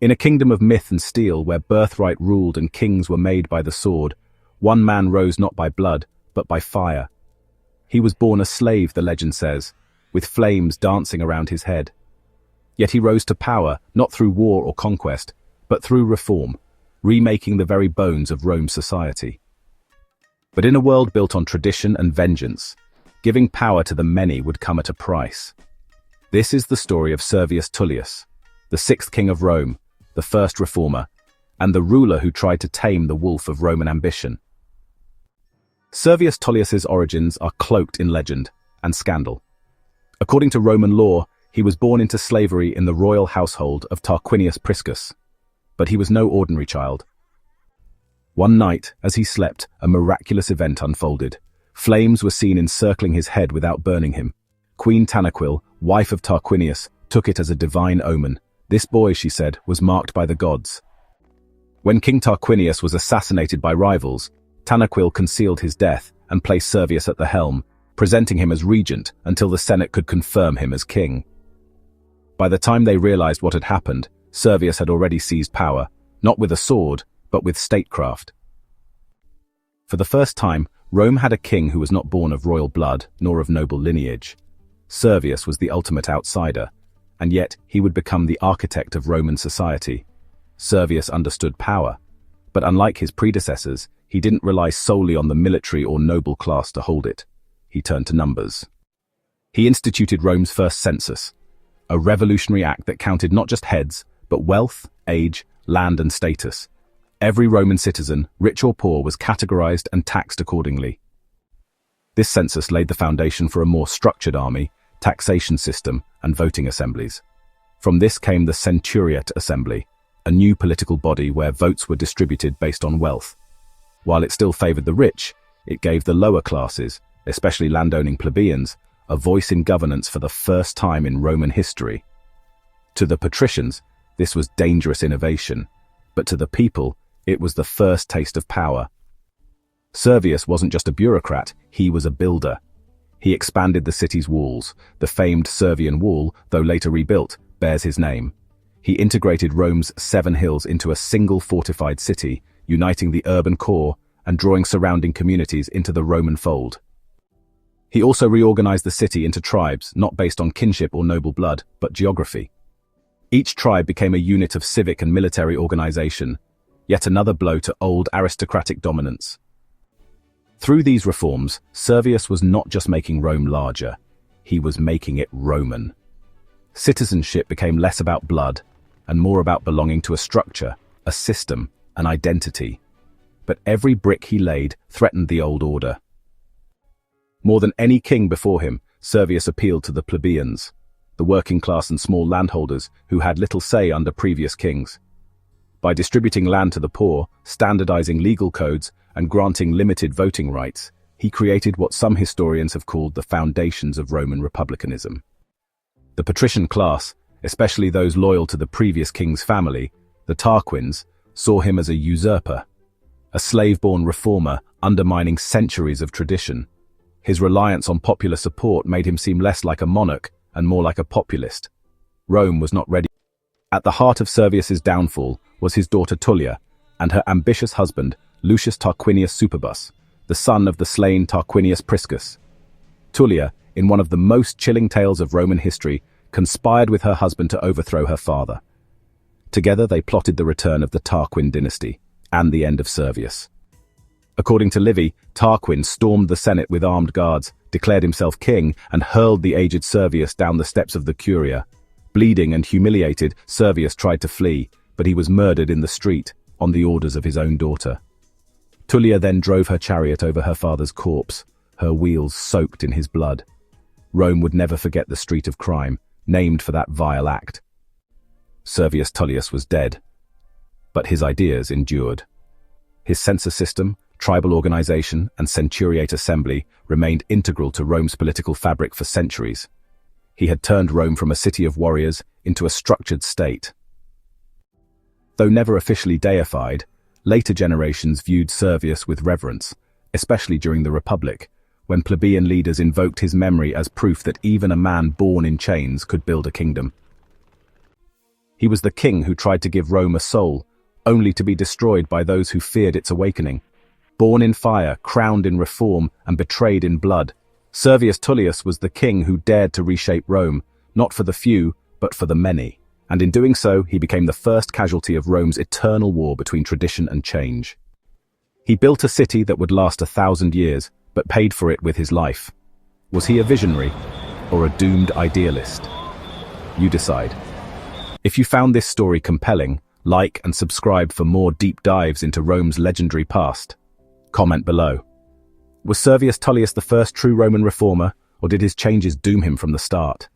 In a kingdom of myth and steel where birthright ruled and kings were made by the sword, one man rose not by blood, but by fire. He was born a slave, the legend says, with flames dancing around his head. Yet he rose to power not through war or conquest, but through reform, remaking the very bones of Rome's society. But in a world built on tradition and vengeance, giving power to the many would come at a price. This is the story of Servius Tullius, the sixth king of Rome, the first reformer, and the ruler who tried to tame the wolf of Roman ambition. Servius Tullius's origins are cloaked in legend and scandal. According to Roman law, he was born into slavery in the royal household of Tarquinius Priscus, but he was no ordinary child. One night, as he slept, a miraculous event unfolded. Flames were seen encircling his head without burning him. Queen Tanaquil, wife of Tarquinius, took it as a divine omen. This boy, she said, was marked by the gods. When King Tarquinius was assassinated by rivals, Tanaquil concealed his death and placed Servius at the helm, presenting him as regent until the Senate could confirm him as king. By the time they realized what had happened, Servius had already seized power, not with a sword, but with statecraft. For the first time, Rome had a king who was not born of royal blood nor of noble lineage. Servius was the ultimate outsider, and yet he would become the architect of Roman society. Servius understood power, but unlike his predecessors, he didn't rely solely on the military or noble class to hold it. He turned to numbers. He instituted Rome's first census, a revolutionary act that counted not just heads, but wealth, age, land, and status. Every Roman citizen, rich or poor, was categorized and taxed accordingly. This census laid the foundation for a more structured army, taxation system, and voting assemblies. From this came the centuriate assembly, a new political body where votes were distributed based on wealth. While it still favored the rich, it gave the lower classes, especially landowning plebeians, a voice in governance for the first time in Roman history. To the patricians, this was dangerous innovation, but to the people, it was the first taste of power. Servius wasn't just a bureaucrat, he was a builder. He expanded the city's walls. The famed Servian Wall, though later rebuilt, bears his name. He integrated Rome's 7 hills into a single fortified city, uniting the urban core and drawing surrounding communities into the Roman fold. He also reorganized the city into tribes, not based on kinship or noble blood, but geography. Each tribe became a unit of civic and military organization, yet another blow to old aristocratic dominance. Through these reforms, Servius was not just making Rome larger, he was making it Roman. Citizenship became less about blood and more about belonging to a structure, a system, an identity. But every brick he laid threatened the old order. More than any king before him, Servius appealed to the plebeians, the working class and small landholders who had little say under previous kings. By distributing land to the poor, standardizing legal codes, and granting limited voting rights, he created what some historians have called the foundations of Roman republicanism. The patrician class, especially those loyal to the previous king's family, the Tarquins, saw him as a usurper, a slave-born reformer undermining centuries of tradition. His reliance on popular support made him seem less like a monarch and more like a populist. Rome was not ready. At the heart of Servius's downfall was his daughter Tullia and her ambitious husband, Lucius Tarquinius Superbus, the son of the slain Tarquinius Priscus. Tullia, in one of the most chilling tales of Roman history, conspired with her husband to overthrow her father. Together they plotted the return of the Tarquin dynasty and the end of Servius. According to Livy, Tarquin stormed the Senate with armed guards, declared himself king, and hurled the aged Servius down the steps of the Curia. Bleeding and humiliated, Servius tried to flee, but he was murdered in the street, on the orders of his own daughter. Tullia then drove her chariot over her father's corpse, her wheels soaked in his blood. Rome would never forget the street of crime, named for that vile act. Servius Tullius was dead, but his ideas endured. His census system, tribal organization, and centuriate assembly remained integral to Rome's political fabric for centuries. He had turned Rome from a city of warriors into a structured state. Though never officially deified, later generations viewed Servius with reverence, especially during the Republic, when plebeian leaders invoked his memory as proof that even a man born in chains could build a kingdom. He was the king who tried to give Rome a soul, only to be destroyed by those who feared its awakening. Born in fire, crowned in reform, and betrayed in blood, Servius Tullius was the king who dared to reshape Rome, not for the few, but for the many. And in doing so, he became the first casualty of Rome's eternal war between tradition and change. He built a city that would last 1,000 years, but paid for it with his life. Was he a visionary, or a doomed idealist? You decide. If you found this story compelling, like and subscribe for more deep dives into Rome's legendary past. Comment below. Was Servius Tullius the first true Roman reformer, or did his changes doom him from the start?